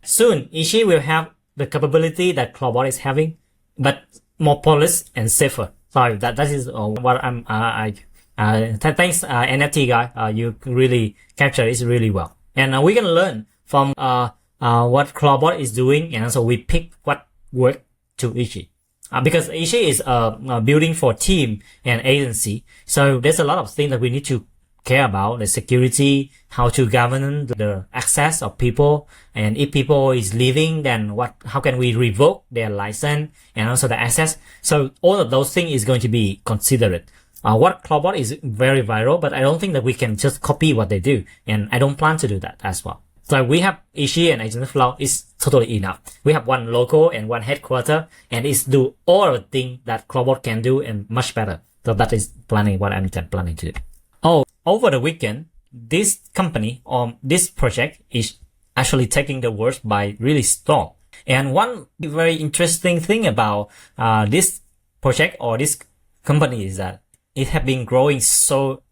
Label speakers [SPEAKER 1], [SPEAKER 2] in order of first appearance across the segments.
[SPEAKER 1] Soon, Ishi will have the capability that Clawdbot is having, but more polished and safer. Sorry, that is what thanks NFT guy. You really capture it really well, and we can learn from what Clawdbot is doing, and also we pick what worked to Ishi. Because Ishi is building for team and agency, so there's a lot of things that we need to care about, the security, how to govern the access of people, and if people is leaving, then how can we revoke their license and also the access. So all of those things is going to be considered. What Clawdbot is very viral, but I don't think that we can just copy what they do, and I don't plan to do that as well. So we have Ishi and AgenticFlow is totally enough. We have one logo and one headquarter, and it's do all the things that Clawdbot can do and much better. So that is what I'm planning to do. Oh, over the weekend, this company or this project is actually taking the world by really storm. And one very interesting thing about this project or this company is that it has been growing so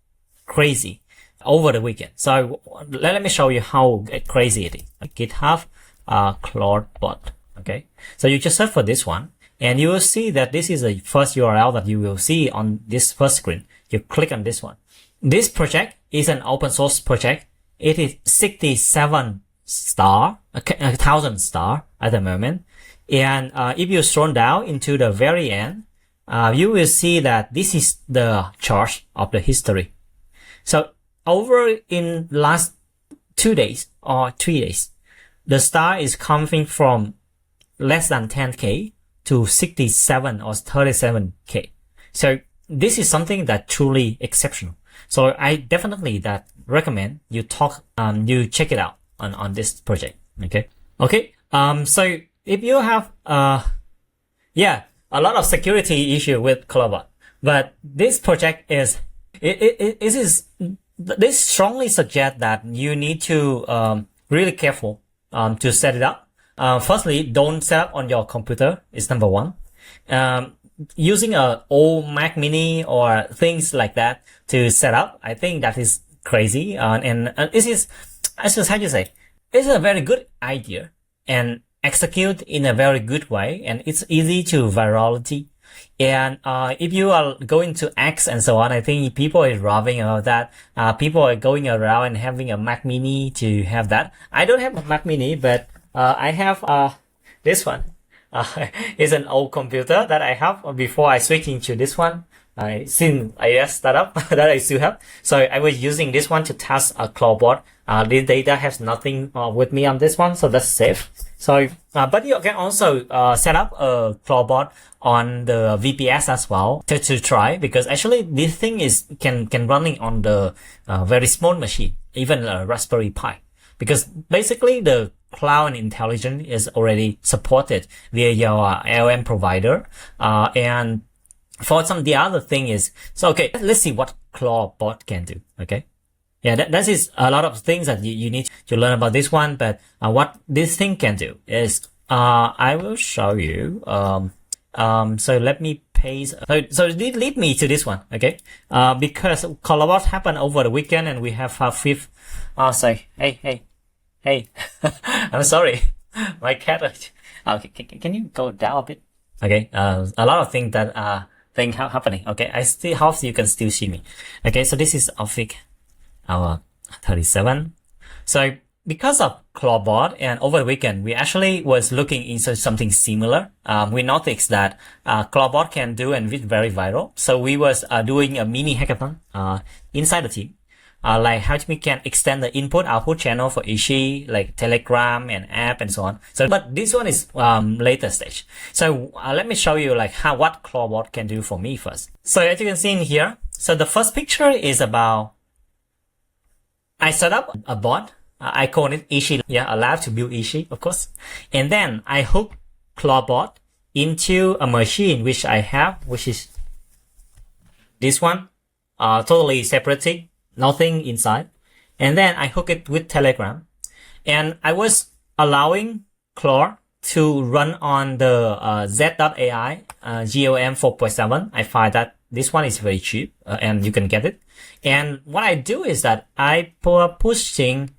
[SPEAKER 1] crazy over the weekend. So let me show you how crazy it is. GitHub Clawdbot. Okay, so you just search for this one, and you will see that this is the first URL that you will see on this first screen. You click on this one. This project is an open source project. It is 67 star, 1,000 star at the moment. And if you scroll down into the very end, you will see that this is the chart of the history. So over in last 2 days or 3 days, the star is coming from less than 10K to 67 or 37K. So this is something that truly exceptional. So I definitely recommend you you check it out on this project. Okay. So if you have, a lot of security issue with Clawdbot, but this project this strongly suggests that you need to, really careful, to set it up. Firstly, don't set up on your computer is number one. Using a old Mac Mini or things like that to set up, I think that is crazy. And this is, how you say, it's a very good idea and execute in a very good way, and it's easy to virality. And if you are going to X and so on, I think people are raving about that. People are going around and having a Mac Mini to have that. I don't have a Mac Mini, but I have this one. It's an old computer that I have before I switched into this one. Since iOS startup that I still have. So I was using this one to test a Clawdbot. The data has nothing with me on this one, so that's safe. So, but you can also set up a Clawdbot on the VPS as well to try, because actually this thing can running on the very small machine, even a Raspberry Pi, because basically the cloud intelligence is already supported via your LM provider, and for the other thing is, so okay, let's see what Clawdbot can do. Okay. Yeah, that is a lot of things that you need to learn about this one, but what this thing can do is, I will show you, so let me paste, so it did lead me to this one, okay, because Clawdbot happened over the weekend and we have a fifth, say, hey, I'm sorry, my cat, okay, can you go down a bit? Okay, a lot of things that, thing happening, okay, I still hope you can still see me, okay, so this is our 37. So because of Clawdbot and over the weekend, we actually was looking into something similar. We noticed that Clawdbot can do and it's very viral. So we was doing a mini hackathon inside the team. Like how we can extend the input-output channel for Ishi, like Telegram and app and so on. So, but this one is later stage. So let me show you like what Clawdbot can do for me first. So as you can see in here, so the first picture is about I set up a bot. I call it Ishi. Yeah, allowed to build Ishi, of course. And then I hook Clawdbot into a machine which I have, which is this one, totally separate, nothing inside. And then I hook it with Telegram. And I was allowing Claude to run on the Z.AI GOM 4.7. I find that this one is very cheap and you can get it. And what I do is that I pushing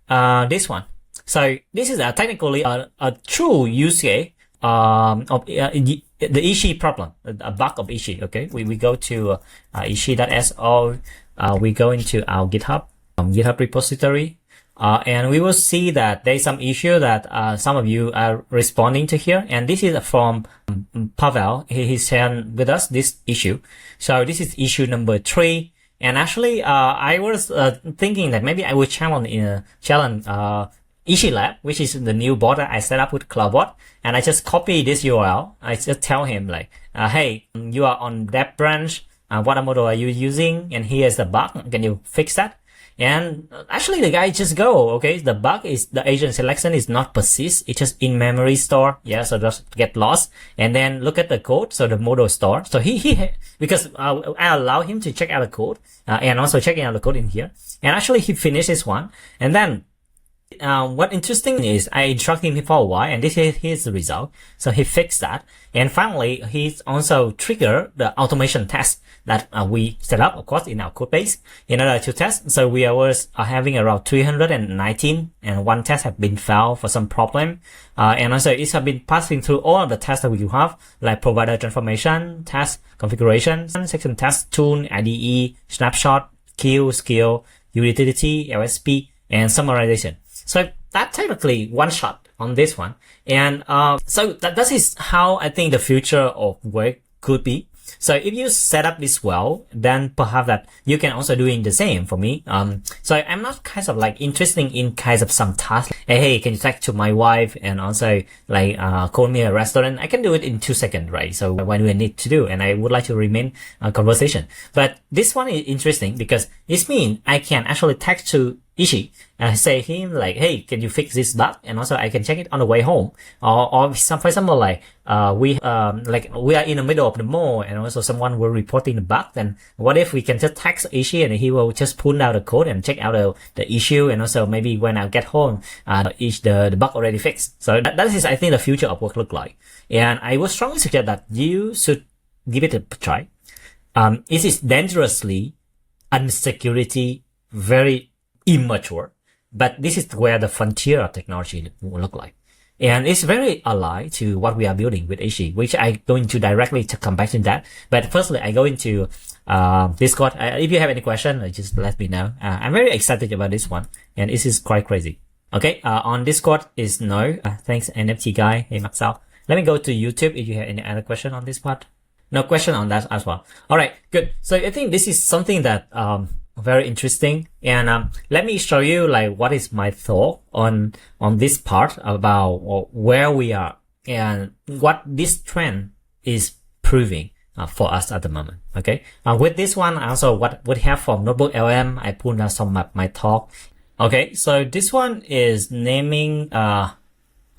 [SPEAKER 1] this one. So this is technically a true use case of the Ishi problem, a bug of Ishi. Okay, we go to Ishi.so, we go into our GitHub repository, and we will see that there's some issue that some of you are responding to here, and this is from Pavel. He shared with us this issue. So this is issue number 3. And actually, I was thinking that maybe I would challenge Ishi Lab, which is the new bot that I set up with Clawdbot, and I just copy this URL. I just tell him like, hey, you are on that branch. What model are you using? And here's the bug. Can you fix that? And actually the guy just go, okay, the bug is the agent selection is not persist. It's just in memory store. Yeah. So just get lost and then look at the code. So the model store. So because I allow him to check out the code, and also checking out the code in here. And actually he finishes one. And then, what interesting is I instructed him for a while, and this is his result. So he fixed that. And finally, he's also triggered the automation test that we set up, of course, in our code base in order to test. So we are having around 319, and one test has been failed for some problem. And also it has been passing through all of the tests that we have, like provider transformation, test configuration, section test, tool, IDE, snapshot, queue, skill, utility, LSP, and summarization. So that technically one shot on this one. And so that is how I think the future of work could be. So if you set up this well, then perhaps that you can also doing the same for me. So I'm not kind of like interested in kind of some task. Hey, can you text to my wife and also like call me a restaurant? I can do it in 2 seconds, right? So what do I need to do? And I would like to remain a conversation. But this one is interesting because it means I can actually text to Ishi and say him like, hey, can you fix this bug? And also I can check it on the way home. Or for example, like we are in the middle of the mall and also someone will reporting the bug. Then what if we can just text Ishi and he will just pull out the code and check out the issue, and also maybe when I get home, the bug already fixed. So that is, I think, the future of work look like. And I would strongly suggest that you should give it a try. It is dangerously unsecurity, very immature, but this is where the frontier of technology will look like. And it's very aligned to what we are building with Ishi, which I going to directly to come back to that. But firstly, I go into Discord. If you have any question, just let me know. I'm very excited about this one, and this is quite crazy. Okay, on Discord is no. Thanks, NFT guy. Hey, Maxal. Let me go to YouTube if you have any other question on this part. No question on that as well. All right, good. So I think this is something that very interesting, and let me show you like what is my thought on this part about where we are and what this trend is proving for us at the moment. Okay, with this one also what we have from Notebook LM, I put down some of my talk. Okay, so this one is naming how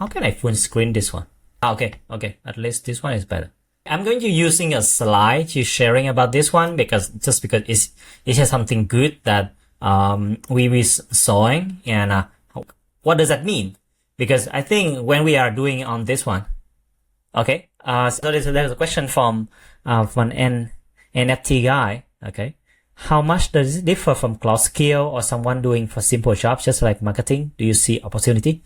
[SPEAKER 1] can I full screen this one? Okay, at least this one is better. I'm going to using a slide to sharing about this one because it has something good that we sawing, and what does that mean? Because I think when we are doing on this one, okay, so there's a question from an NFT guy. Okay, how much does it differ from Claudscale or someone doing for simple jobs just like marketing? Do you see opportunity?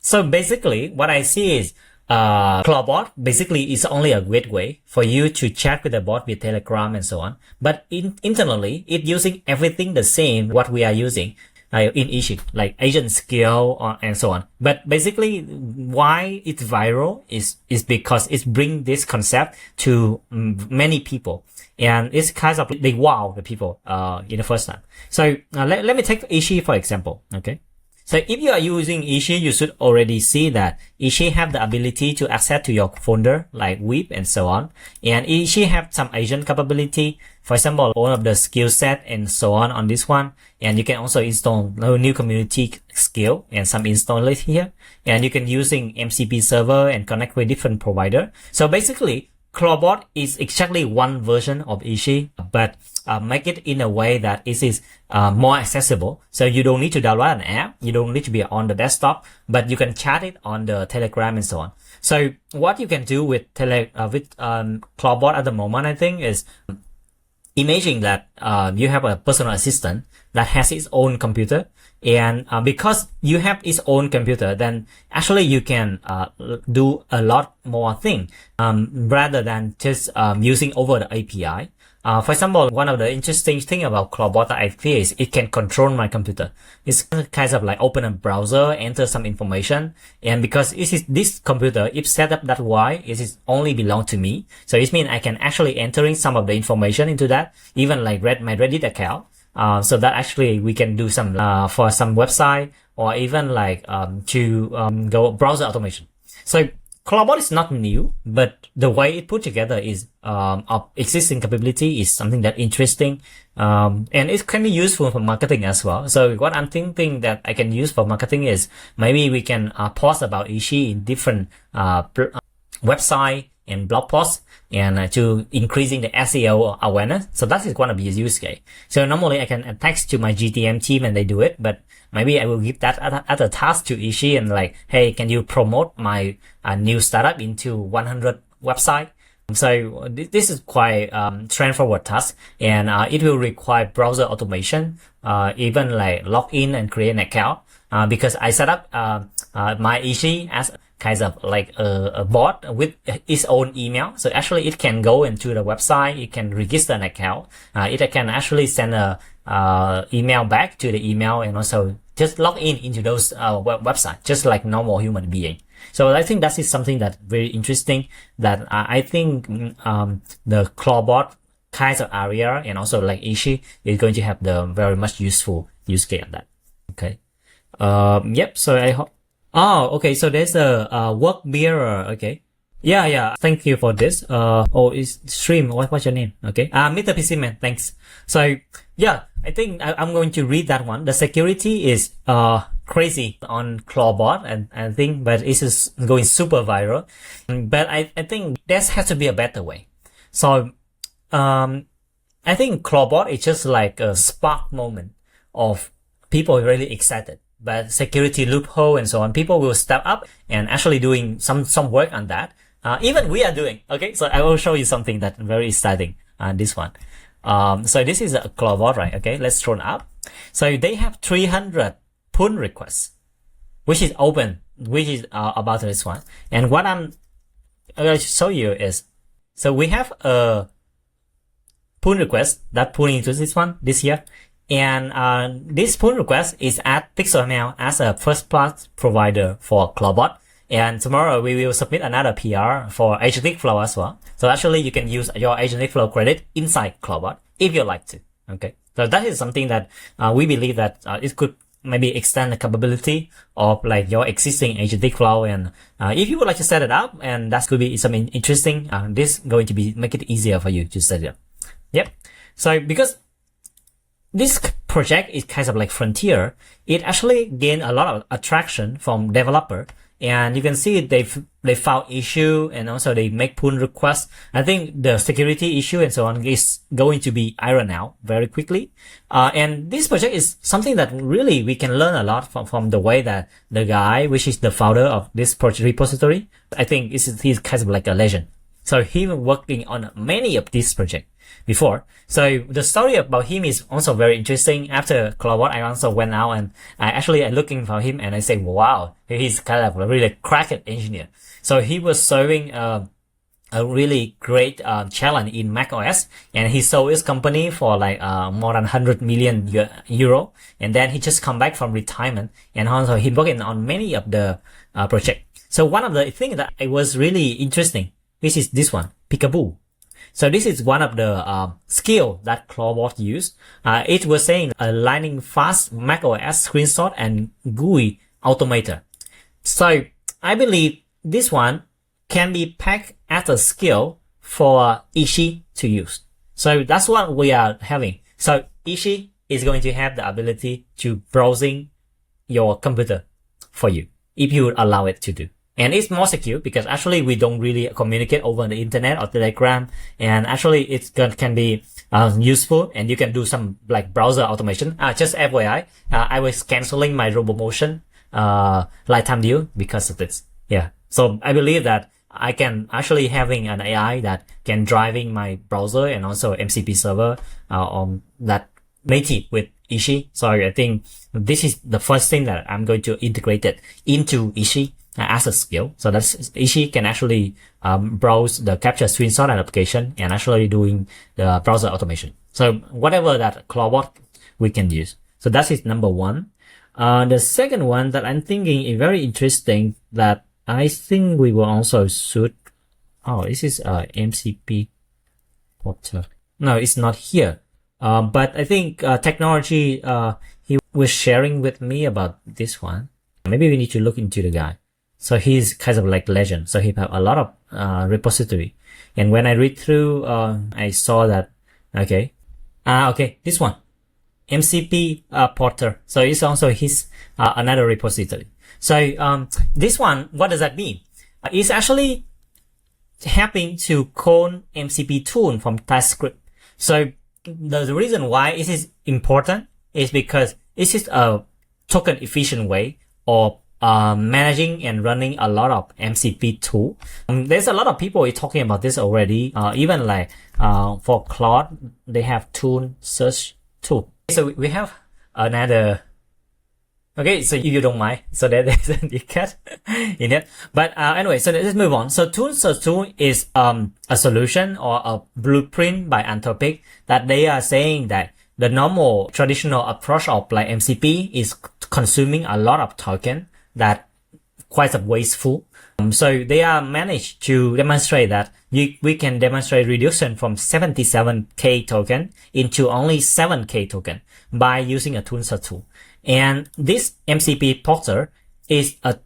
[SPEAKER 1] So basically what I see is Clawdbot basically is only a gateway for you to chat with the bot with Telegram and so on. But internally, it's using everything the same what we are using in Ishi, like AgenticFlow and so on. But basically, why it's viral is because it brings this concept to many people. And it's kind of, they wow the people in the first time. So let me take Ishi for example, okay? So if you are using Ishi, you should already see that Ishi have the ability to access to your folder like whip and so on. And Ishi have some agent capability. For example, all of the skill set and so on this one. And you can also install new community skill and some install it here. And you can using MCP server and connect with different provider. So basically, Clawdbot is exactly one version of Ishi, but make it in a way that it is more accessible. So you don't need to download an app. You don't need to be on the desktop, but you can chat it on the Telegram and so on. So what you can do with Clawdbot at the moment, I think, is imagine that you have a personal assistant that has its own computer, and because you have its own computer, then actually you can do a lot more thing rather than just using over the API. For example, one of the interesting thing about Clawdbot that I feel is it can control my computer. It's kind of like open a browser, enter some information, and because this computer, if set up that way, it is only belong to me. So it means I can actually entering some of the information into that, even like my Reddit account. So that actually we can do some for some website, or even like to go browser automation. So Clawdbot is not new, but the way it put together is of existing capability is something that interesting, and it can be useful for marketing as well. So what I'm thinking that I can use for marketing is maybe we can post about Ishi in different website and blog posts, and to increasing the SEO awareness. So that is going to be a use case. So normally I can text to my GTM team and they do it, but maybe I will give that as a task to Ishi and like, hey, can you promote my new startup into 100 website? So this is quite straightforward task, and it will require browser automation, even like log in and create an account, because I set up my Ishi as kind of like a bot with its own email. So actually it can go into the website, it can register an account, it can actually send a email back to the email, and also just log in into those websites, just like normal human being. So I think that is something that very interesting, that I think the Clawdbot kinds of area, and also like Ishi is going to have the very much useful use case on that. Okay. Yep. So I hope. Oh, okay. So there's a work mirror. Okay. Yeah. Thank you for this. It's stream. What's your name? Okay. Mr. PC Man. Thanks. So yeah, I think I'm going to read that one. The security is crazy on Clawdbot, and I think, but it is going super viral. But I think there has to be a better way. So I think Clawdbot is just like a spark moment of people really excited. But security loophole and so on, people will step up and actually doing some work on that. Even we are doing. Okay, so I will show you something that very exciting. This one. So this is a Clawdbot, right? Okay, let's scroll up. So they have 300 pull requests, which is open, which is about this one. And what I'm going to show you is, so we have a pull request that pulling into this one this here. And this pull request is at PixelML as a first-class provider for Clawdbot. And tomorrow we will submit another PR for AgenticFlow as well. So actually you can use your AgenticFlow credit inside Clawdbot if you like to. Okay. So that is something that we believe that it could maybe extend the capability of like your existing AgenticFlow. And if you would like to set it up, and that could be something interesting, this is going to be make it easier for you to set it up. Yep. So because this project is kind of like frontier, it actually gained a lot of attraction from developer, and you can see they found issue, and also they make pull requests. I think the security issue and so on is going to be ironed out very quickly. And this project is something that really we can learn a lot from the way that the guy, which is the founder of this project repository, I think he's kind of like a legend. So he was working on many of these projects before. So the story about him is also very interesting. After Clawdbot, I also went out and I looking for him, and I say, wow, he's kind of a really cracked engineer. So he was serving a really great challenge in macOS, and he sold his company for like more than 100 million euro. And then he just come back from retirement, and also he working on many of the projects. So one of the things that I was really interesting, which is this one, Peekaboo. So this is one of the skill that Clawdbot used. It was saying aligning fast macOS screenshot and GUI automator. So I believe this one can be packed as a skill for Ishi to use. So that's what we are having. So Ishi is going to have the ability to browsing your computer for you if you would allow it to do. And it's more secure because actually we don't really communicate over the internet or Telegram, and actually it can be useful, and you can do some like browser automation. Just FYI, I was canceling my RoboMotion lifetime deal because of this. Yeah. So I believe that I can actually having an AI that can driving my browser and also MCP server on that native with Ishi. So I think this is the first thing that I'm going to integrate it into Ishi as a skill. So that's Ishi can actually browse the capture screenshot and application and actually doing the browser automation. So whatever that Clawdbot we can use. So that is number one. The second one that I'm thinking is very interesting that I think we will also should. Oh, this is MCP Porter. No, it's not here. But I think technology he was sharing with me about this one. Maybe we need to look into the guy. So he's kind of like legend. So he have a lot of repository. And when I read through, I saw that okay, this one. MCP Porter. So it's also his another repository. So this one, what does that mean? It's actually helping to clone MCP tool from TypeScript. So the reason why it is important is because this is a token efficient way of managing and running a lot of MCP tool. There's a lot of people talking about this already. Even like for Claude, they have tool search tool. So we have another. Okay, so if you don't mind, so there's a cut in it. But anyway, so let's move on. So tool search tool is a solution or a blueprint by Anthropic that they are saying that the normal traditional approach of like MCP is consuming a lot of token that quite wasteful. So they are managed to demonstrate that we can demonstrate reduction from 77k token into only 7k token by using a tool search tool. And this MCP Porter is a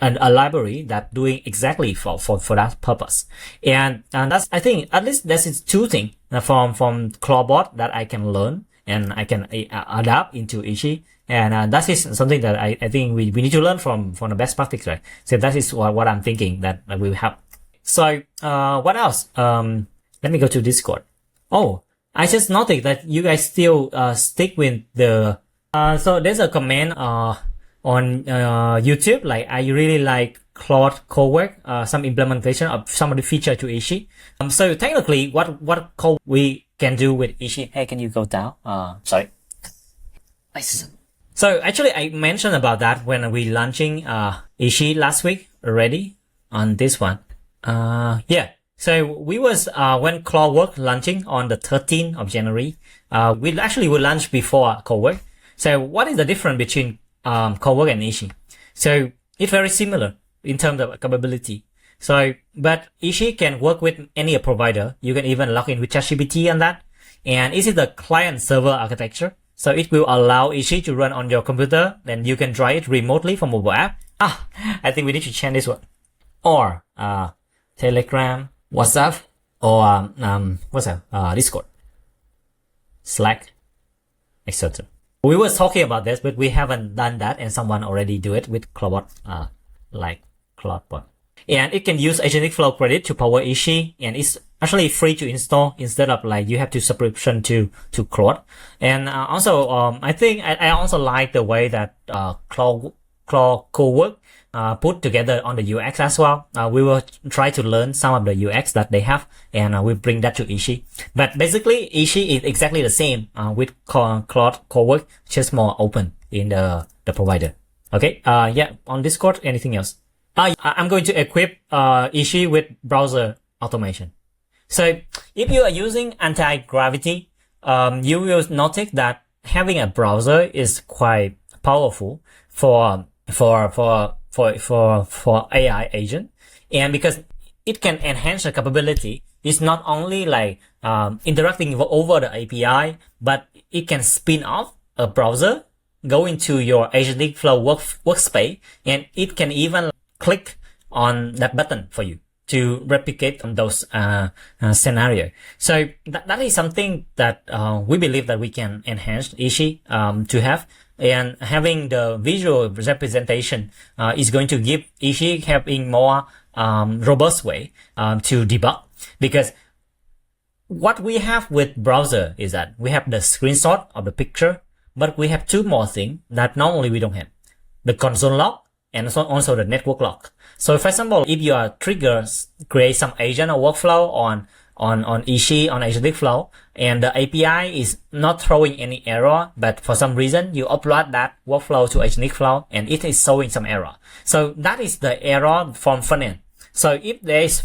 [SPEAKER 1] library that doing exactly for that purpose. And that's, I think, at least this is two things from Clawdbot that I can learn and I can adapt into Ishi. And that is something that I think we need to learn from the best practice, right? So that is what I'm thinking that will help. So what else? Let me go to Discord. Oh, I just noticed that you guys still stick with the so there's a comment on YouTube, like I really like Claude Code, some implementation of some of the feature to Ishi. So technically, what code we can do with Ishi? Hey, can you go down? Sorry. Nice. So actually, I mentioned about that when we launching Ishi last week already on this one. Yeah. So we was when Clawdbot launching on the 13th of January. We actually will launch before Clawdbot. So what is the difference between Clawdbot and Ishi? So it's very similar in terms of capability. So but Ishi can work with any provider. You can even log in with ChatGPT and that. And this is the client server architecture. So it will allow Ishi to run on your computer. Then you can try it remotely from mobile app. I think we need to change this one. Or Telegram, WhatsApp, or Discord, Slack, etc. We were talking about this, but we haven't done that, and someone already do it with Clawdbot, like Clawdbot. And it can use AgenticFlow credit to power Ishi, and it's actually free to install instead of like you have to subscription to Claude. And also, I think I also like the way that Claude Code put together on the UX as well. We will try to learn some of the UX that they have, and we bring that to Ishi. But basically, Ishi is exactly the same with Claude Code, just more open in the provider. Okay. Yeah. On Discord, anything else? I'm going to equip Ishi with browser automation. So if you are using anti-gravity, you will notice that having a browser is quite powerful for AI agent. And because it can enhance the capability, it's not only like interacting over the API, but it can spin off a browser, go into your AgenticFlow workspace, and it can even click on that button for you to replicate those scenario. So that is something that we believe that we can enhance Ishi to have. And having the visual representation is going to give Ishi having more robust way to debug. Because what we have with browser is that we have the screenshot of the picture, but we have two more things that normally we don't have: the console log and also the network log. So for example, if you are triggers, create some agent or workflow on Ishi, on AgenticFlow, and the API is not throwing any error, but for some reason you upload that workflow to AgenticFlow and it is showing some error. So that is the error from front end. So if there is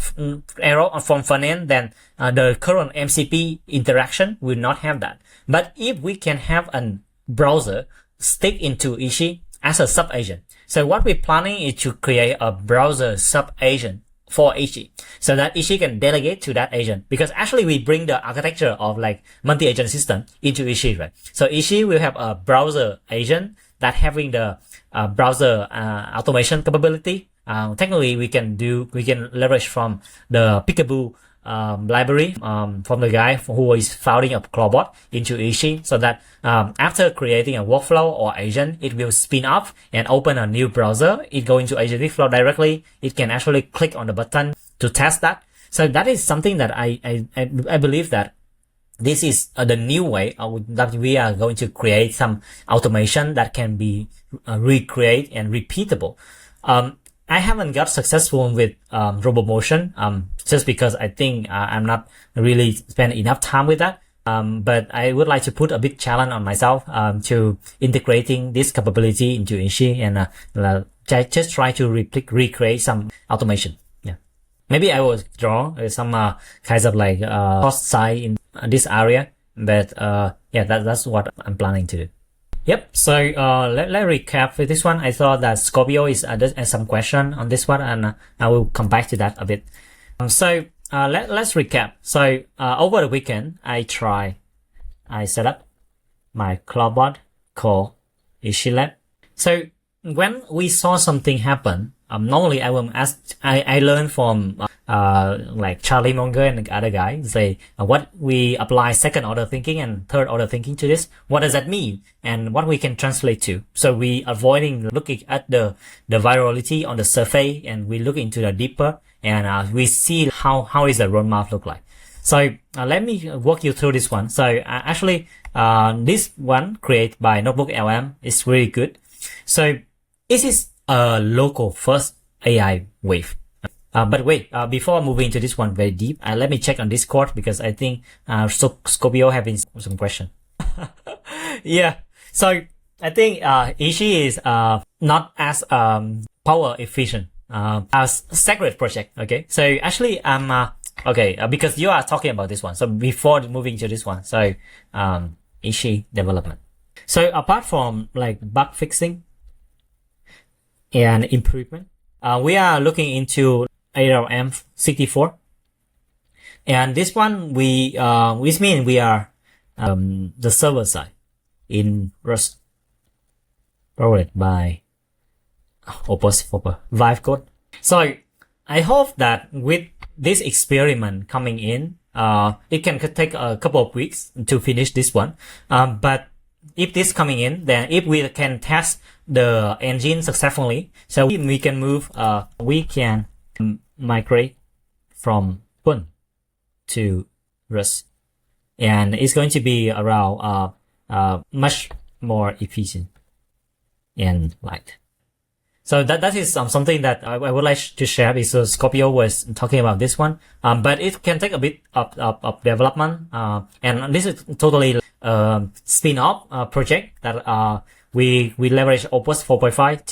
[SPEAKER 1] error from front end, then the current MCP interaction will not have that. But if we can have a browser stick into Ishi as a sub-agent, so what we're planning is to create a browser sub-agent for Ishi, so that Ishi can delegate to that agent, because actually we bring the architecture of like multi-agent system into Ishi, right? So Ishi will have a browser agent that having the browser automation capability. Technically we can leverage from the Peekaboo library from the guy who is founding of Clawdbot into Ishi, so that after creating a workflow or agent, it will spin off and open a new browser. It go into AgenticFlow directly. It can actually click on the button to test that. So that is something that I believe that this is the new way that we are going to create some automation that can be recreate and repeatable. I haven't got successful with RoboMotion just because I think I'm not really spend enough time with that. But I would like to put a big challenge on myself to integrating this capability into Ishi and just try to recreate some automation. Yeah, maybe I will draw some kinds of like cost side in this area, but yeah, that's what I'm planning to do. Yep. So let recap for this one. I thought that Scorpio is some question on this one, and I will come back to that a bit. So let's recap. So over the weekend, I set up my Clawdbot called Ishi Lab. So when we saw something happen, normally I will ask. I learned from like Charlie Munger and the other guy say what we apply second order thinking and third order thinking to this. What does that mean? And what we can translate to. So we avoiding looking at the virality on the surface, and we look into the deeper, and we see how is the roadmap look like. So let me walk you through this one. So actually this one created by Notebook LM is really good. So this is a local first AI wave. But wait, before moving to this one very deep, let me check on Discord, because I think Scorpio having some question. Yeah, so I think Ishi is not as power efficient as Sacred project. Okay, so actually okay, because you are talking about this one. So before moving to this one, so Ishi development. So apart from like bug fixing and improvement, we are looking into ARM 64, and this one which means we are the server side in Rust, powered by Vive Code. So I hope that with this experiment coming in, it can take a couple of weeks to finish this one. But if this coming in, then if we can test the engine successfully, so we can move, we can migrate from Pun to Rust, and it's going to be around much more efficient and light. So that is something that I would like to share, because Scorpio was talking about this one, but it can take a bit of development, and this is totally spin-off project that we leverage Opus 4.5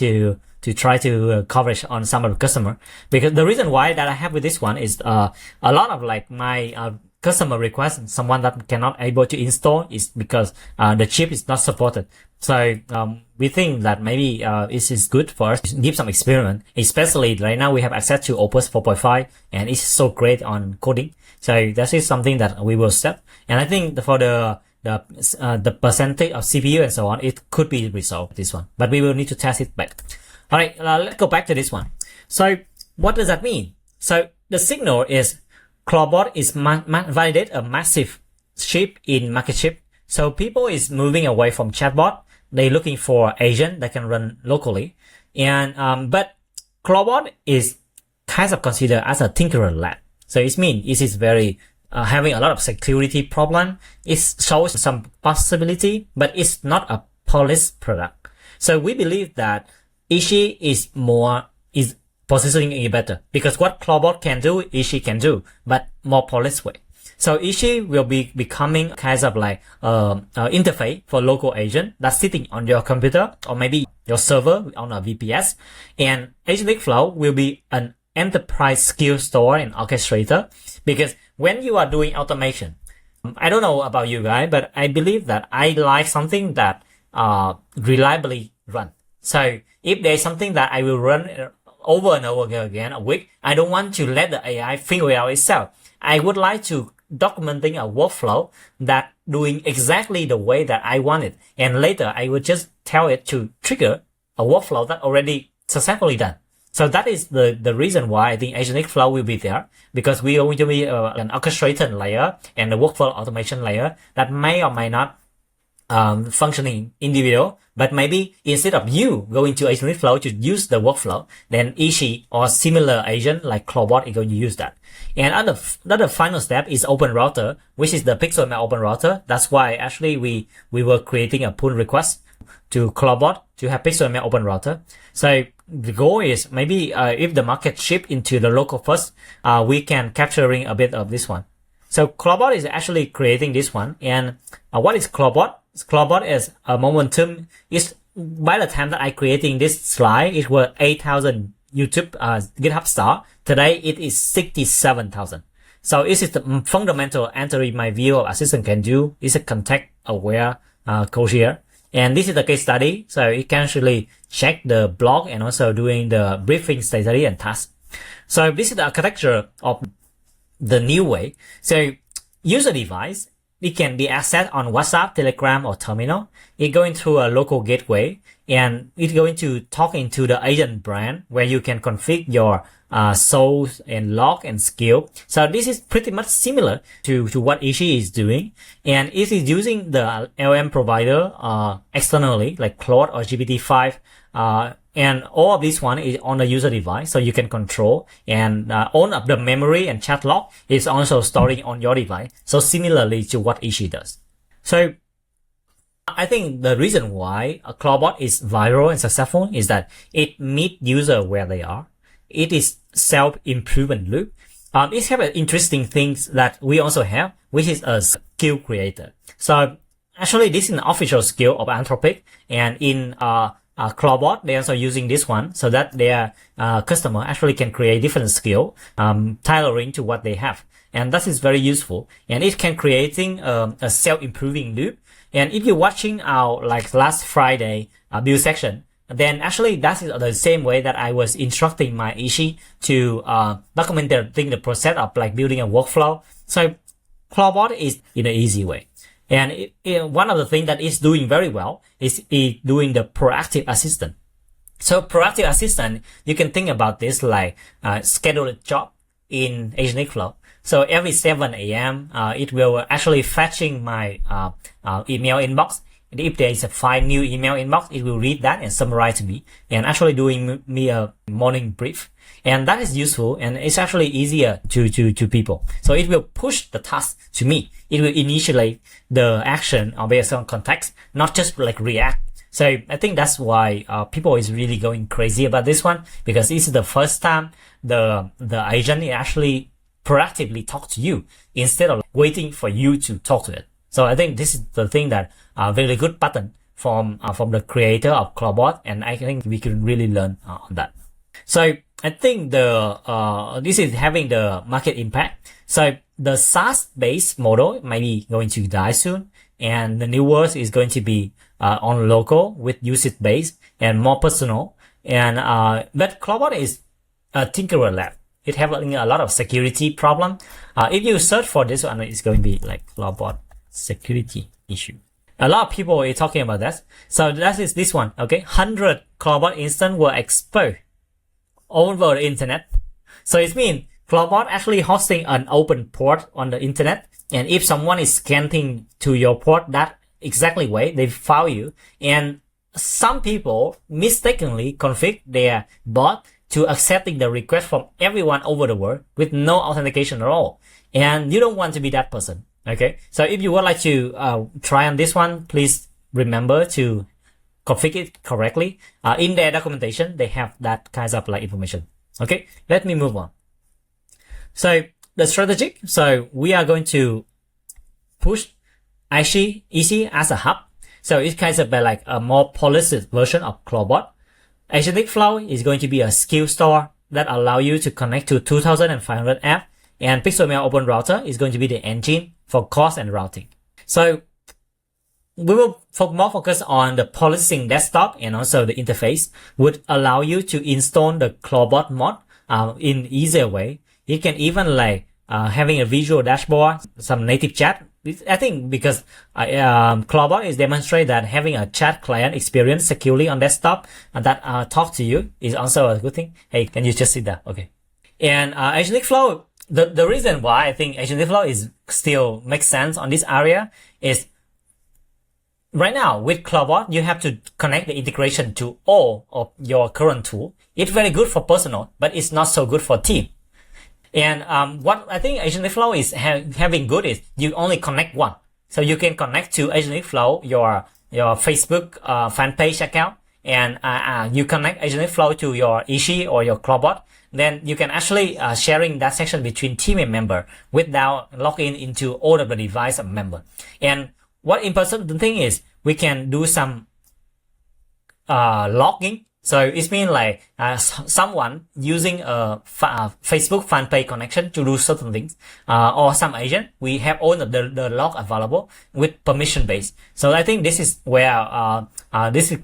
[SPEAKER 1] to try to coverage on some of the customer. Because the reason why that I have with this one is a lot of like my customer requests, someone that cannot able to install, is because the chip is not supported. So we think that maybe it is good for us to give some experiment, especially right now we have access to Opus 4.5 and it's so great on coding. So that is something that we will set, and I think for the percentage of CPU and so on, it could be resolved, this one, but we will need to test it back. All right, let's go back to this one. So what does that mean? So the signal is Clawdbot is validate a massive shift in market shift. So people is moving away from chatbot. They're looking for agent that can run locally. And, but Clawdbot is kind of considered as a tinkerer lab. So it means it is very, having a lot of security problem. It shows some possibility, but it's not a polished product. So we believe that Ishi is positioning it better, because what Clawdbot can do, Ishi can do, but more polished way. So Ishi will be becoming kind of like interface for local agent that's sitting on your computer or maybe your server on a VPS. And AgenticFlow will be an enterprise skill store and orchestrator, because when you are doing automation, I don't know about you guys, but I believe that I like something that reliably run. So if there's something that I will run over and over again a week, I don't want to let the AI figure it out itself. I would like to documenting a workflow that doing exactly the way that I want it. And later I would just tell it to trigger a workflow that already successfully done. So that is the reason why I think AgenticFlow will be there, because we are going to be an orchestration layer and a workflow automation layer that may or may not functioning individual, but maybe instead of you going to AgenticFlow to use the workflow, then Ishi or similar agent like Clawdbot is going to use that. And another final step is Open Router, which is the PixelML Open Router. That's why actually we were creating a pull request to Clawdbot to have PixelML Open Router. So the goal is maybe if the market shift into the local first, we can capturing a bit of this one. So Clawdbot is actually creating this one. And what is Clawdbot? Clawdbot is a momentum. Is by the time that I creating this slide, it was 8,000 YouTube GitHub star. Today it is 67,000. So this is the fundamental entry my view of assistant can do. It's a context aware code here. And this is the case study. So you can actually check the blog and also doing the briefing study and task. So this is the architecture of the new way. So user device, it can be accessed on WhatsApp, Telegram, or Terminal. It's going through a local gateway, and it's going to talk into the agent brand where you can configure your source and log and skill. So this is pretty much similar to what Ishi is doing. And it is using the LM provider externally, like Claude or GPT-5. And all of this one is on the user device, so you can control, and all of the memory and chat log is also storing on your device. So similarly to what Ishi does. So I think the reason why a Clawdbot is viral and successful is that it meets user where they are. It is self-improvement loop. It have interesting things that we also have, which is a skill creator. So actually this is an official skill of Anthropic, and in Clawdbot, they're also using this one so that their customer actually can create different skill, tailoring to what they have. And that is very useful. And it can creating a self-improving loop. And if you're watching our like last Friday build section, then actually that is the same way that I was instructing my Ishi to document the process of like building a workflow. So Clawdbot is in an easy way. And one of the things that it's doing very well is doing the proactive assistant. So proactive assistant, you can think about this like scheduled job in AgenticFlow. So every 7 a.m., it will actually fetching my email inbox. And if there is a 5 new email inbox, it will read that and summarize to me, and actually doing me a morning brief. And that is useful, and it's actually easier to people. So it will push the task to me. It will initiate the action based on context, not just like react. So I think that's why people is really going crazy about this one, because this is the first time the agent actually proactively talk to you instead of waiting for you to talk to it. So I think this is the thing that very good pattern from the creator of Clawdbot, and I think we can really learn on that. So I think this is having the market impact. So the SaaS based model might be going to die soon, and the new world is going to be on local with usage based and more personal. And but Clawdbot is a tinkerer lab. It having a lot of security problem. If you search for this one, it's going to be like Clawdbot security issue. A lot of people are talking about that. So that is this one. Okay, 100 Clawdbot instances were exposed over the internet. So it means Clawdbot actually hosting an open port on the internet, and if someone is scanning to your port that exactly way, they found you. And some people mistakenly config their bot to accepting the request from everyone over the world with no authentication at all. And you don't want to be that person. Okay, so if you would like to try on this one, please remember to configure it correctly. In their documentation, they have that kinds of like information. Okay, let me move on. So the strategic, so we are going to push Ishi as a hub. So it's kind of like a more polished version of Clawdbot. AgenticFlow is going to be a skill store that allow you to connect to 2,500 apps, and PixelMail Open Router is going to be the engine for cost and routing. So we will more focus on the policing desktop, and also the interface would allow you to install the Clawdbot mod in easier way. You can even like having a visual dashboard, some native chat. I think because Clawdbot is demonstrate that having a chat client experience securely on desktop that talk to you is also a good thing. Hey, can you just sit there? Okay. And AgenticFlow, the reason why I think AgenticFlow is still makes sense on this area is right now with Clawdbot, you have to connect the integration to all of your current tool. It's very good for personal, but it's not so good for team. And what I think AgenticFlow is having good is you only connect one. So you can connect to AgenticFlow your Facebook fan page account, and you connect AgenticFlow to your Ishi or your Clawdbot. Then you can actually sharing that section between team member without logging into all of the device of member. And what important thing is we can do some logging. So it means like someone using a Facebook fan page connection to do certain things, or some agent, we have all of the log available with permission based. So I think this is where this is,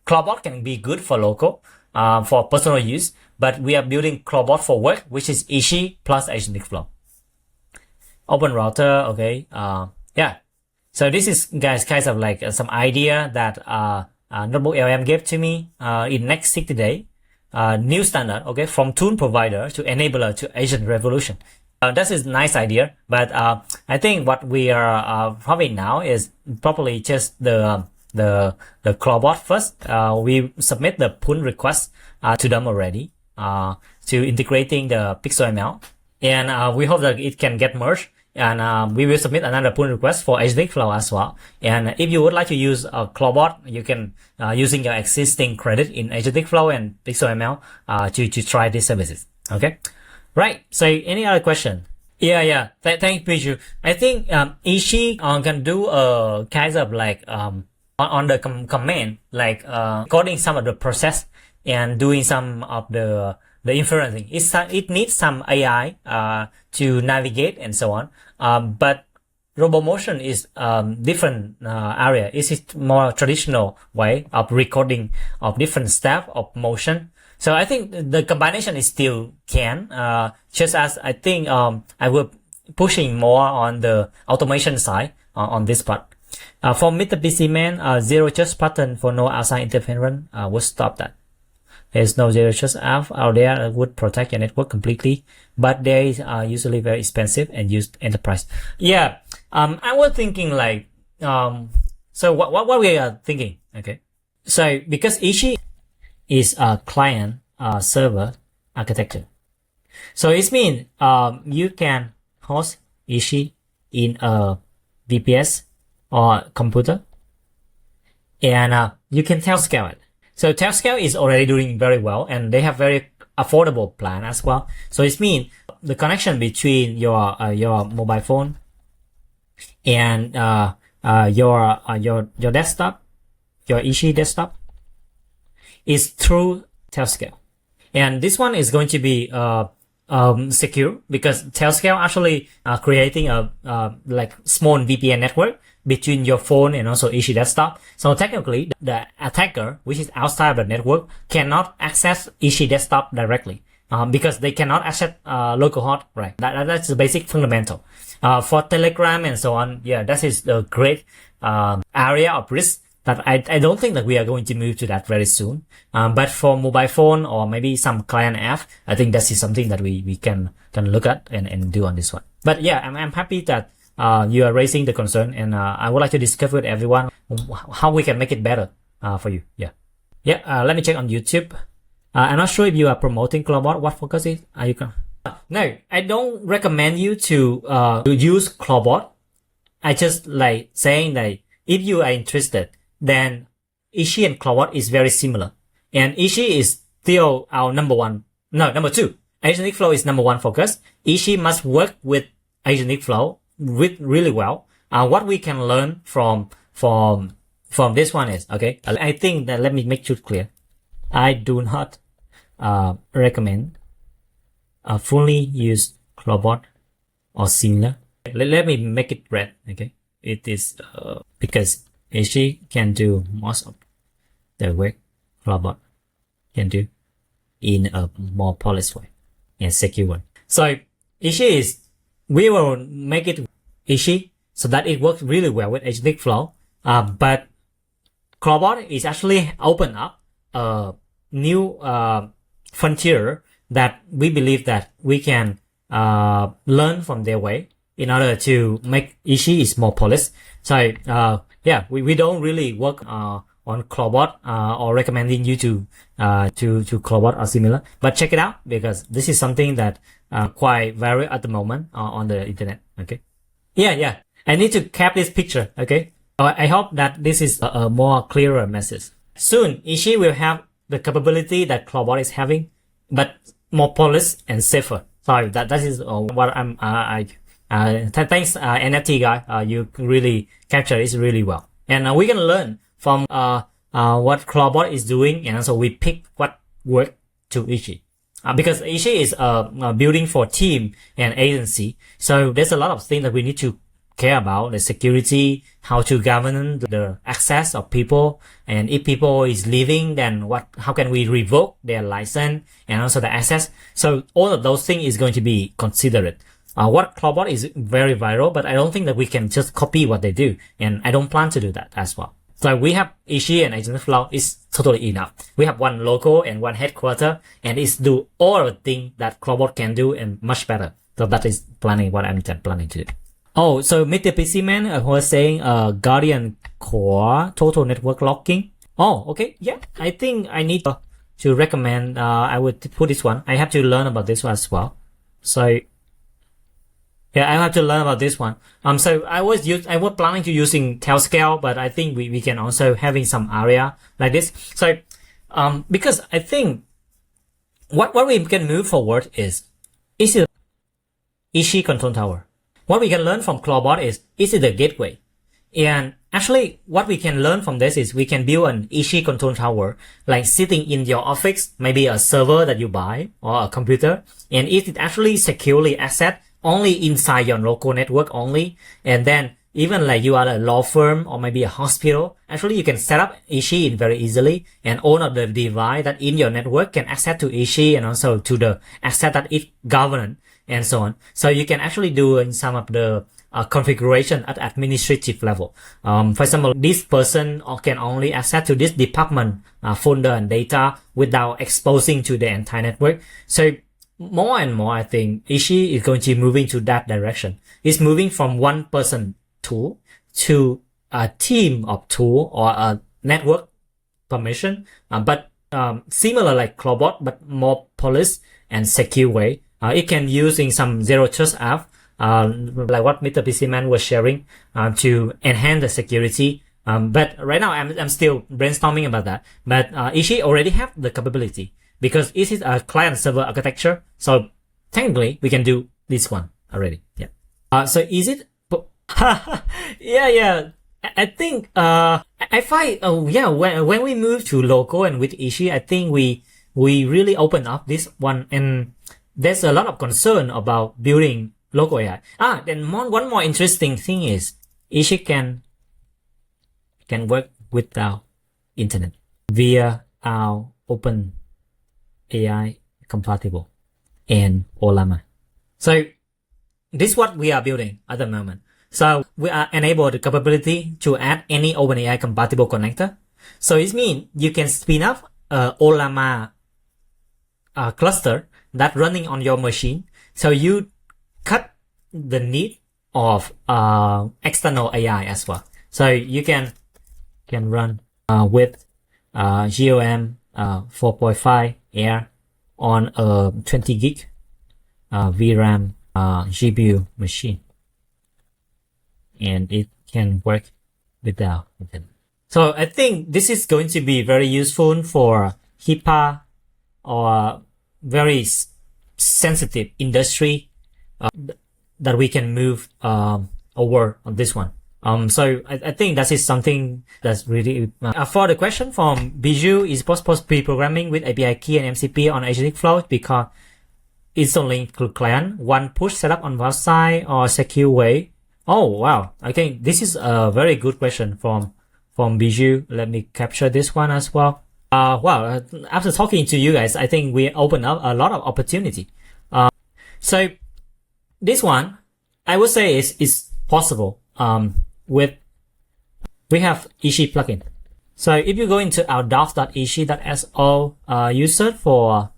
[SPEAKER 1] Clawdbot can be good for local, for personal use, but we are building Clawdbot for work, which is Ishi plus AgenticFlow. Open router, okay, yeah. So this is guys kind of like some idea that Notebook LM gave to me in next 60 days. New standard, okay, from tool provider to enabler to agent revolution. That is nice idea, but I think what we are having now is probably just the Clawdbot first. We submit the pull request to them already to integrating the PixelML, and we hope that it can get merged. And we will submit another pull request for AgenticFlow as well. And if you would like to use a Clawdbot, you can using your existing credit in AgenticFlow and PixelML to try these services. Okay, right. So any other question? Yeah. Thank you. I think Ishi can do a kind of like on the command, like coding some of the process and doing some of the inferencing. It needs some AI to navigate and so on. But RoboMotion is different area. It's more traditional way of recording of different steps of motion. So I think the combination is still can. Just as I think I will pushing more on the automation side on this part. For Mr. PC Man, zero trust pattern for no outside interference will stop that. There's no zero trust app out there that would protect your network completely, but they are usually very expensive and used enterprise. Yeah, I was thinking like, so what we are thinking, okay? So because Ishi is a client server architecture, so it means you can host Ishi in a VPS or computer, and you can Tailscale it. So Tailscale is already doing very well, and they have very affordable plan as well. So it means the connection between your mobile phone and your desktop, your Ishi desktop, is through Tailscale, and this one is going to be secure because Tailscale actually creating a like small VPN network between your phone and also Ishi desktop. So technically, the attacker, which is outside of the network, cannot access Ishi desktop directly because they cannot access localhost, right? That's the basic fundamental. For Telegram and so on, yeah, that is the great area of risk that I don't think that we are going to move to that very soon. But for mobile phone or maybe some client app, I think that is something that we can look at and do on this one. But yeah, I'm happy that you are raising the concern, and I would like to discuss with everyone how we can make it better for you. Yeah. Let me check on YouTube. I'm not sure if you are promoting Clawdbot. What focus is? You can? No, I don't recommend you to use Clawdbot. I just like saying that if you are interested, then Ishi and Clawdbot is very similar, and Ishi is still our number one number two. AgenticFlow is number one focus. Ishi must work with AgenticFlow really well. What we can learn from this one is, okay, I think that let me make it clear. I do not recommend fully use Clawdbot or similar. Let me make it red, okay? It is because Ishi can do most of the work Clawdbot can do in a more polished way and secure way. So Ishi we will make it Ishi so that it works really well with AgenticFlow. But Clawdbot is actually open up a new frontier that we believe that we can learn from their way in order to make Ishi is more polished. So yeah, we don't really work on Clawdbot or recommending you to Clawdbot or similar, but check it out because this is something that quite vary at the moment on the internet. Okay, yeah, I need to cap this picture. Okay, I hope that this is a more clearer message. Soon Ishi will have the capability that Clawdbot is having, but more polished and safer. Sorry, that is what thanks NFT guy, you really capture it really well, and we can learn from what Clawdbot is doing, and also we pick what work to Ishi. Because Ishi is building for team and agency, so there's a lot of things that we need to care about: the security, how to govern the access of people, and if people is leaving, then how can we revoke their license and also the access. So all of those things is going to be considered. What Clawdbot is very viral, but I don't think that we can just copy what they do, and I don't plan to do that as well. So we have Ishi and AgenticFlow is totally enough. We have one logo and one headquarter, and it's do all the things that Clawdbot can do and much better. So that is what I'm planning to do. Oh, so Mr. PC Man who was saying Guardian Core Total Network Locking. Oh, okay, yeah. I think I need to recommend. I would put this one. I have to learn about this one as well. So yeah, I have to learn about this one. So I was planning to using Tailscale, but I think we can also having some area like this. So, because I think what we can move forward is it Ishi control tower. What we can learn from Clawdbot is it the gateway? And actually, what we can learn from this is we can build an Ishi control tower, like sitting in your office, maybe a server that you buy or a computer, and it actually securely access only inside your local network only. And then even like you are a law firm or maybe a hospital, actually you can set up Ishi in very easily, and all of the device that in your network can access to Ishi and also to the access that it govern and so on. So you can actually do in some of the configuration at administrative level. For example, this person can only access to this department folder and data without exposing to the entire network. So more and more, I think Ishi is going to move into that direction. It's moving from one person tool to a team of tool or a network permission, but similar like Clawdbot, but more polished and secure way. It can use in some zero trust app, like what Mr. PC Man was sharing, to enhance the security. But right now I'm still brainstorming about that. But Ishi already have the capability, because it is a client-server architecture, so technically we can do this one already. Yeah. So is it? yeah. I think I find when we move to local and with Ishi, I think we really open up this one, and there's a lot of concern about building local AI. Then one more interesting thing is Ishi can work without internet via our OpenAI Compatible and Ollama. So this is what we are building at the moment. So we are enable the capability to add any OpenAI Compatible connector. So it means you can spin up a Ollama cluster that running on your machine. So you cut the need of external AI as well. So you can run with GOM 4.5 Air on a 20 gig VRAM GPU machine, and it can work without it. So I think this is going to be very useful for HIPAA or very sensitive industry that we can move over on this one. So I think that is something that's really for the question from Bijou, is possible pre-programming with API key and MCP on AgenticFlow because it's only include client, one push setup on website or secure way. Oh wow, okay, this is a very good question from Bijou. Let me capture this one as well. Wow, after talking to you guys, I think we open up a lot of opportunity. So this one, I would say is possible. We have Ishi plugin. So if you go into our docs.ishi.so, you search for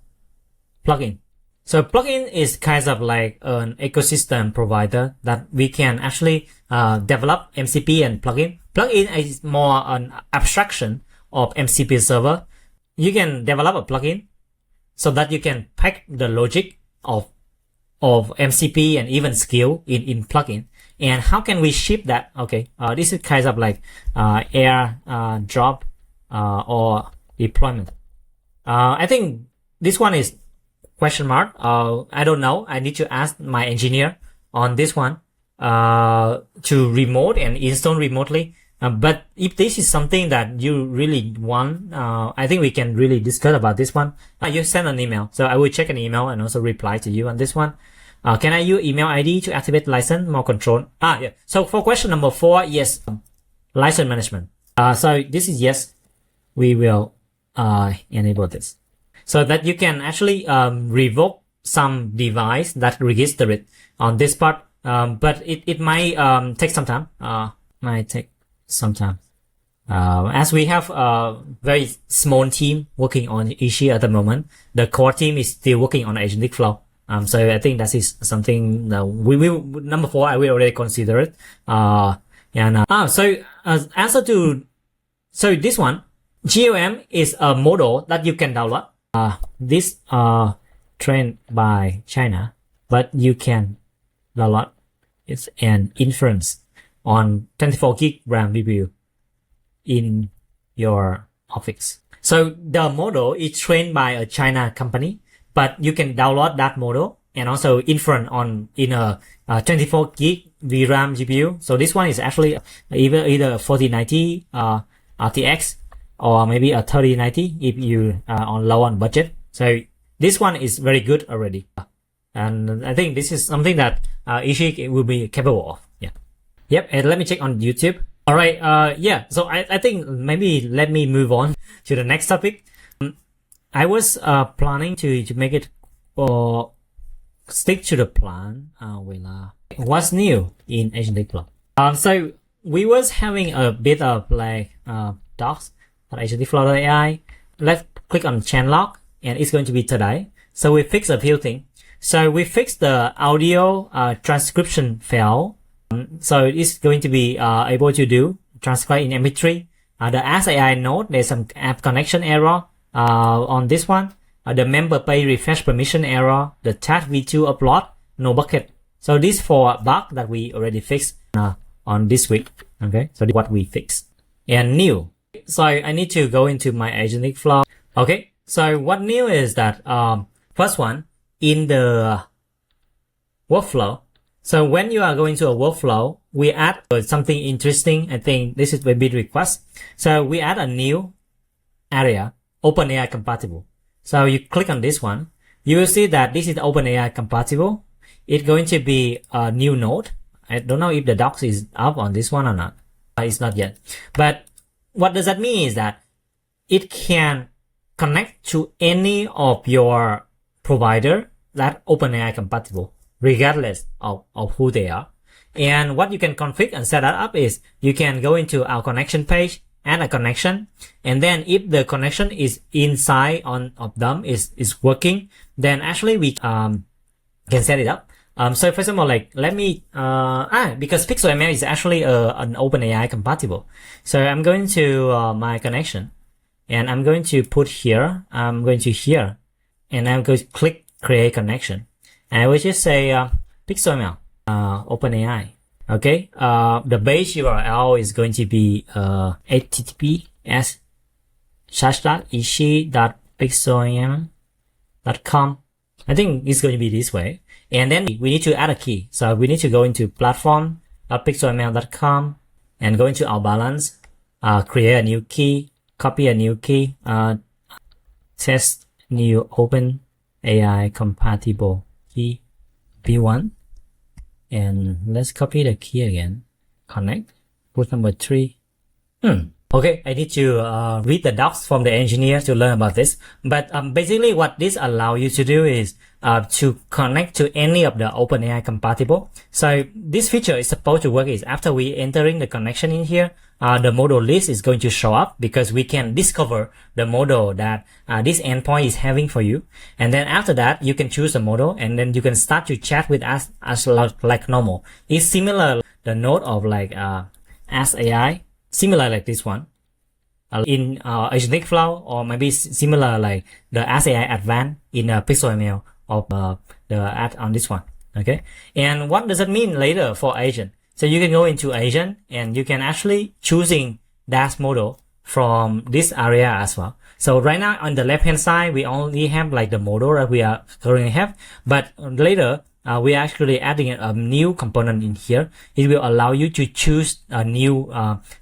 [SPEAKER 1] plugin. So plugin is kind of like an ecosystem provider that we can actually develop MCP and plugin. Plugin is more an abstraction of MCP server. You can develop a plugin so that you can pack the logic of MCP and even skill in plugin. And how can we ship that? Okay, this is kind of like air drop or deployment. I think this one is question mark. I don't know. I need to ask my engineer on this one to remote and install remotely. But if this is something that you really want, I think we can really discuss about this one. You send an email, so I will check an email and also reply to you on this one. Can I use email ID to activate license, more control? Yeah. So for question number 4, yes, license management. So this is yes, we will enable this so that you can actually revoke some device that registered it on this part. But it might take some time. As we have a very small team working on Ishi at the moment, the core team is still working on AgenticFlow. So I think that is something that we will, number 4, I will already consider it. Answer to, so this one, GOM is a model that you can download. This trained by China, but you can download. It's an inference on 24 gig RAM CPU in your office. So the model is trained by a China company, but you can download that model and also inference in a 24 gig VRAM GPU. So this one is actually either 4090 RTX or maybe a 3090 if you are on low on budget. So this one is very good already. And I think this is something that Ishi will be capable of. Yeah. Yep. And let me check on YouTube. All right. Yeah. So I think maybe let me move on to the next topic. I was planning to make it or stick to the plan. What's new in AgenticFlow? So we was having a bit of like docs.agentflow.ai. Let's click on changelog, and it's going to be today. So we fixed a few things. So we fixed the audio transcription fail. So it's going to be able to do transcribe in MP3. The Ask AI node, there's some app connection error. On this one, the member page refresh permission error, the chat v2 upload, no bucket. So these 4 bugs that we already fixed on this week. Okay, so what we fixed. And new. So I need to go into my AgenticFlow. Okay, so what new is that first one, in the workflow. So when you are going to a workflow, we add something interesting. I think this is a big request. So we add a new area, OpenAI Compatible. So you click on this one, you will see that this is OpenAI Compatible. It's going to be a new node. I don't know if the docs is up on this one or not. It's not yet. But what does that mean is that it can connect to any of your provider that OpenAI compatible, regardless of who they are. And what you can configure and set that up is you can go into our connection page, add a connection, and then if the connection is inside of them is working, then actually we can set it up. So for example, like let me because PixelML is actually an OpenAI compatible. So I'm going to my connection, and I'm going to put here. I'm going to here, and I'm going to click create connection, and I will just say PixelML OpenAI. Okay, the base URL is going to be https://ishi.pixelml pixelml.com. I think it's going to be this way. And then we need to add a key. So we need to go into platform.pixelml.com and go into our balance, create a new key, copy a new key, test new OpenAI Compatible key v1. And let's copy the key again. Connect. Put number 3. Okay, I need to read the docs from the engineer to learn about this. But basically what this allows you to do is to connect to any of the OpenAI compatible. So this feature is supposed to work is after we entering the connection in here, the model list is going to show up because we can discover the model that this endpoint is having for you. And then after that, you can choose the model and then you can start to chat with us as like normal. It's similar the node of like Ask AI. Similar like this one in AgenticFlow, or maybe similar like the Ask AI Advanced in PixelML of the ad on this one. Okay, and what does it mean later for agent? So you can go into agent and you can actually choosing dash model from this area as well. So right now on the left hand side we only have like the model that we are currently have, but later we are actually adding a new component in here. It will allow you to choose a new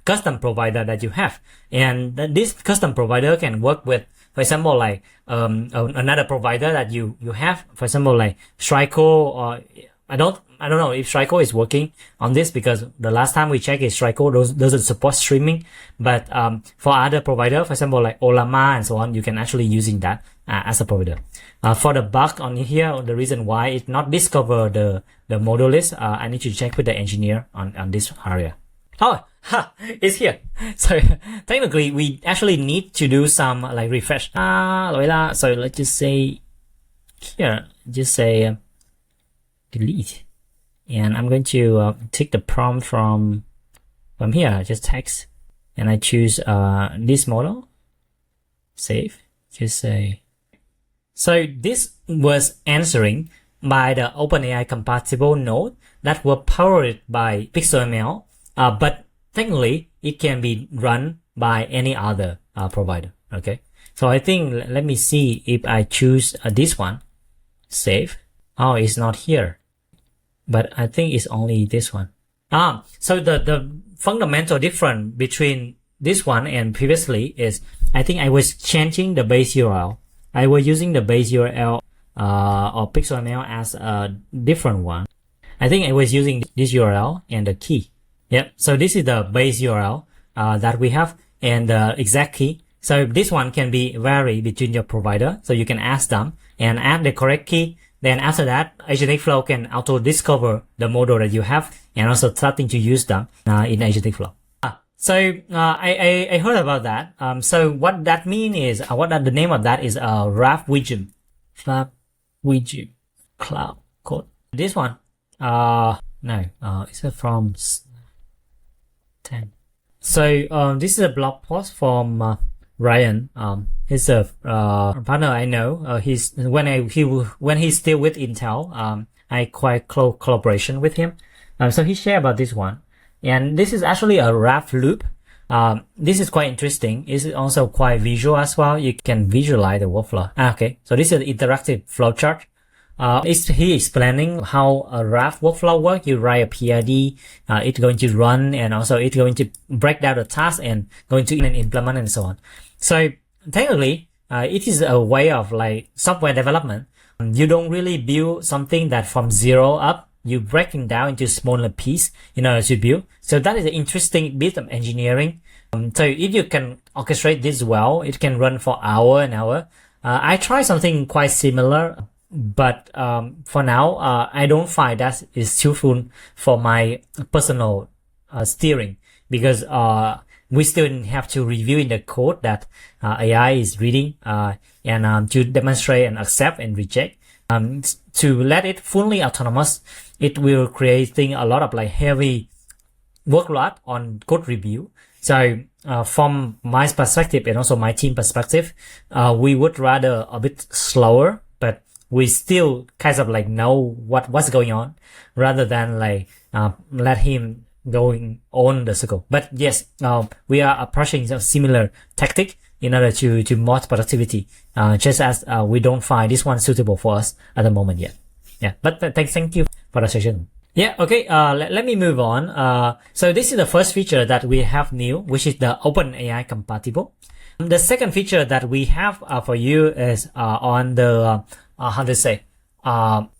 [SPEAKER 1] custom provider that you have, and this custom provider can work with, for example, like another provider that you have, for example, like Strico, or I don't know if Strico is working on this, because the last time we checked is Strico doesn't support streaming, but for other provider, for example, like Ollama and so on, you can actually using that as a provider. For the bug on here, the reason why it not discover the model list, I need to check with the engineer on this area. Oh, it's here. So technically we actually need to do some like refresh. So let's just say here, just say delete. And I'm going to take the prompt from here, just text, and I choose this model, save, just say. So this was answering by the OpenAI compatible node that were powered by PixelML, but technically it can be run by any other provider. Okay, so I think let me see if I choose this one, save. Oh, it's not here. But I think it's only this one. So the fundamental difference between this one and previously is, I think I was changing the base URL. I was using the base URL or PixelML as a different one. I think I was using this URL and the key. Yep. So this is the base URL that we have, and the exact key. So this one can be vary between your provider. So you can ask them and add the correct key. Then after that, AgenticFlow can auto discover the model that you have and also starting to use them in AgenticFlow. So I heard about that. So what that mean is, the name of that is RAF widget. RAF widget Claude Code. This one, no, it's from 10. So this is a blog post from Ryan. He's a partner I know. He's when he's still with Intel. I quite close collaboration with him. So he shared about this one, and this is actually a RAF loop. This is quite interesting. It's also quite visual as well. You can visualize the workflow. Okay, so this is an interactive flowchart. He explaining how a RAF workflow works. You write a PID, it's going to run, and also it's going to break down the task and going to implement and so on. So technically, it is a way of like software development. You don't really build something that from zero up. You breaking down into smaller piece in order to build. So that is an interesting bit of engineering. So if you can orchestrate this well, it can run for hour and hour. I tried something quite similar, but for now, I don't find that is useful for my personal steering, because we still have to review in the code that AI is reading and to demonstrate and accept and reject. To let it fully autonomous, it will creating a lot of like heavy workload on code review. So from my perspective and also my team perspective, we would rather a bit slower, but we still kind of like know what's going on, rather than like let him going on the circle. But yes, we are approaching a similar tactic in order to more productivity, just as we don't find this one suitable for us at the moment yet. Yeah, but thank you for the session. Yeah, okay, let me move on. So this is the first feature that we have new, which is the OpenAI Compatible. The second feature that we have for you is on the, how to say,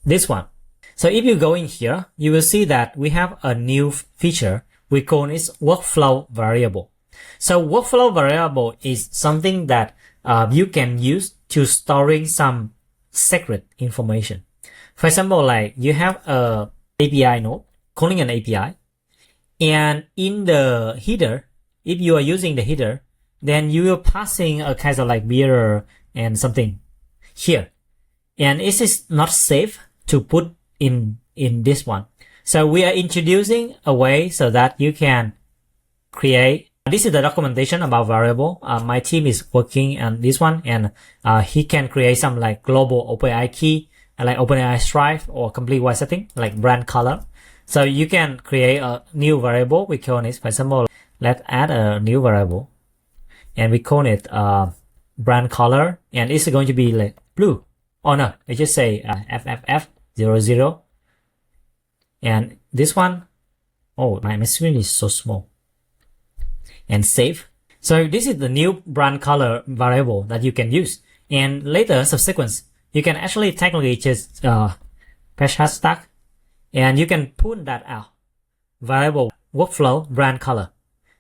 [SPEAKER 1] this one. So if you go in here, you will see that we have a new feature. We call it workflow variable. So workflow variable is something that you can use to storing some secret information. For example, like you have a API node calling an API, and in the header, if you are using the header, then you are passing a kind of like bearer and something here, and it is not safe to put in this one. So we are introducing a way so that you can create. This is the documentation about variable. My team is working on this one, and he can create some like global OpenAI key, like OpenAI stripe or complete white setting, like brand color. So you can create a new variable. We call it, for example, let's add a new variable, and we call it brand color, and it's going to be like blue. Oh no, I just say FFF00. And this one, oh, my screen is so small. And save. So this is the new brand color variable that you can use. And later, subsequent, you can actually technically just patch hashtag, and you can put that out. Variable workflow brand color.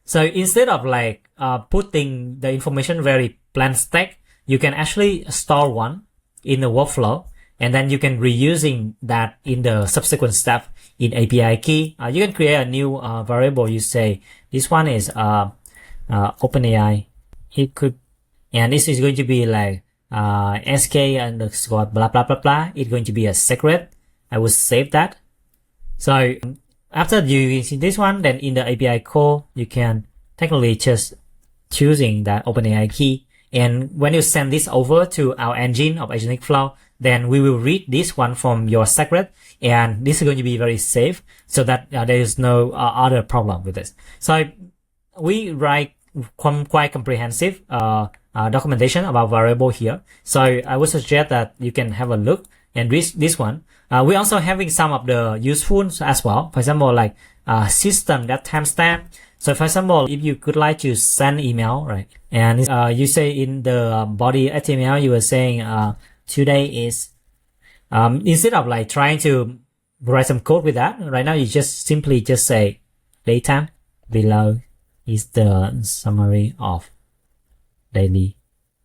[SPEAKER 1] So instead of like putting the information very plain stack, you can actually store one in the workflow, and then you can reusing that in the subsequent step in API key. You can create a new variable. You say this one is OpenAI. It could, and this is going to be like SK underscore blah blah blah blah. It's going to be a secret. I will save that. So after you see this one, then in the API call, you can technically just choosing that OpenAI key. And when you send this over to our engine of AgenticFlow, then we will read this one from your secret, and this is going to be very safe, so that there is no other problem with this. So we write quite comprehensive documentation about variable here. So I would suggest that you can have a look and read this one. We're also having some of the useful as well. For example, like system that timestamp. So for example, if you could like to send email, right? And you say in the body HTML, you were saying today is, instead of like trying to write some code with that, right now you just simply just say datetime below is the summary of daily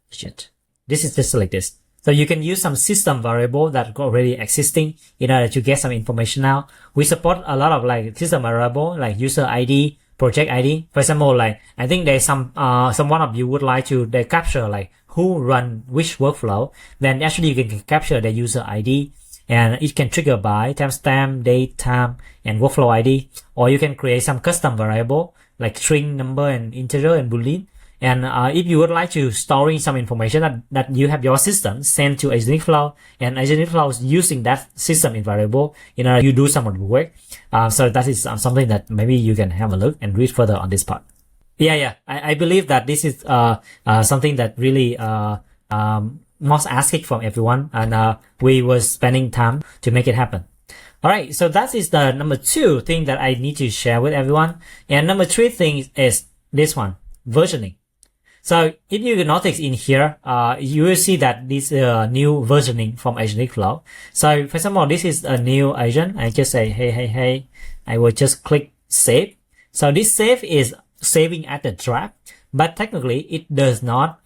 [SPEAKER 1] shit. This is just like this. So you can use some system variable that already existing in order to get some information out. We support a lot of like system variable like user ID, project ID. For example, like I think there's some one of you would like to they capture like who run which workflow, then actually you can capture the user ID, and it can trigger by timestamp, date, time, and workflow ID. Or you can create some custom variable like string, number, and integer and boolean. And if you would like to storing some information that you have your system send to AgenticFlow, and AgenticFlow is using that system in variable in order you do some of the work. So that is something that maybe you can have a look and read further on this part. Yeah. I believe that this is something that really most asking from everyone, and we were spending time to make it happen. All right, so that is the number 2 thing that I need to share with everyone. And number 3 thing is this one, versioning. So if you notice in here, you will see that this new versioning from AgenticFlow. So for example, this is a new agent. I just say, hey, I will just click save. So this save is saving at the draft, but technically it does not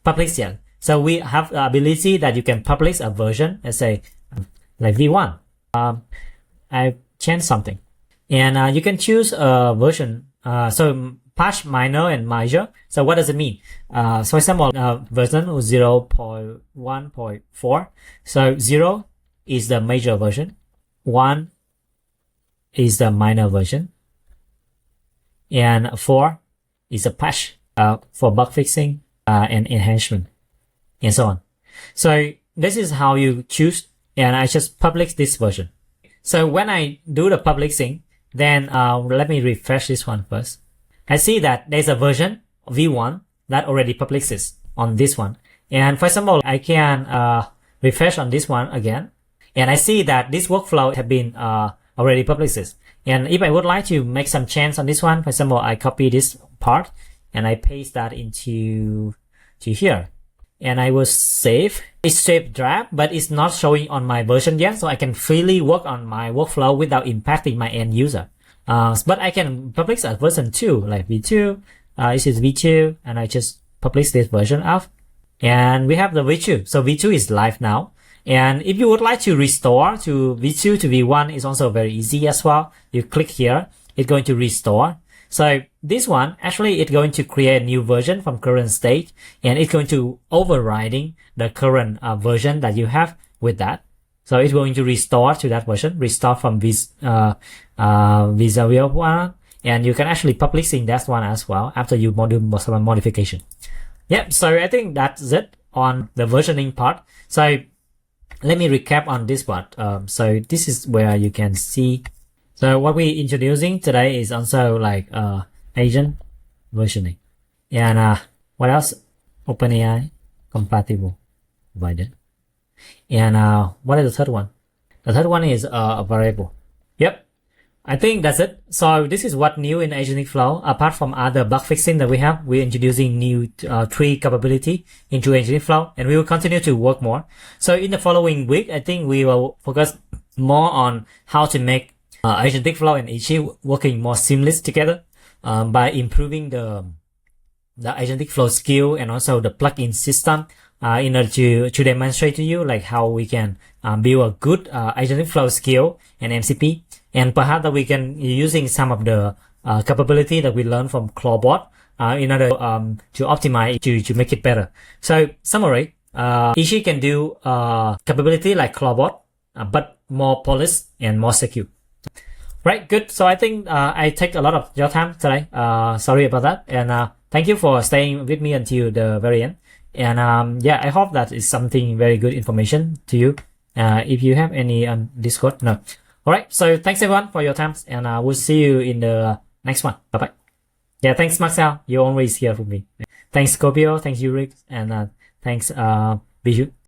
[SPEAKER 1] publish yet. So we have the ability that you can publish a version, let's say like V1. I changed something, and you can choose a version. So patch minor and major. So what does it mean? So for example, version 0.1.4. So 0 is the major version, 1 is the minor version, and 4 is a patch for bug fixing and enhancement, and so on. So this is how you choose, and I just publish this version. So when I do the publishing, then let me refresh this one first. I see that there's a version V1, that already publishes on this one. And for example, I can refresh on this one again, and I see that this workflow have been already published. And if I would like to make some change on this one, for example, I copy this part and I paste that into here, and I will save. It's saved draft, but it's not showing on my version yet, so I can freely work on my workflow without impacting my end user. But I can publish a version 2, like V2. This is V2, and I just publish this version of. And we have the V2. So V2 is live now. And if you would like to restore to V2 to V1, it's also very easy as well. You click here, it's going to restore. So this one, actually, it's going to create a new version from current state, and it's going to overriding the current version that you have with that. So it's going to restore to that version, restore from Visual 1, and you can actually publish in that one as well after you do some modification. Yep, so I think that's it on the versioning part. So let me recap on this part. So this is where you can see. So what we're introducing today is also like agent versioning. And what else? OpenAI Compatible provided. And what is the third one? The third one is a variable. Yep. I think that's it. So this is what new in AgenticFlow. Apart from other bug fixing that we have, we're introducing new 3 capability into AgenticFlow, and we will continue to work more. So in the following week, I think we will focus more on how to make AgenticFlow and Ishi working more seamless together by improving the AgenticFlow skill and also the plugin system in order to demonstrate to you like how we can build a good AgenticFlow skill and MCP. And perhaps that we can using some of the capability that we learned from Clawdbot in order to optimize to make it better. So summary, Ishi can do capability like Clawdbot, but more polished and more secure. Right, good. So I think I take a lot of your time today. Sorry about that. And thank you for staying with me until the very end. And yeah, I hope that is something very good information to you. If you have any on Discord, no. All right, so thanks everyone for your time, and we'll see you in the next one. Bye bye. Yeah, thanks Marcel, you're always here for me. Thanks Scorpio, thanks Ulrich, and thanks Bijou.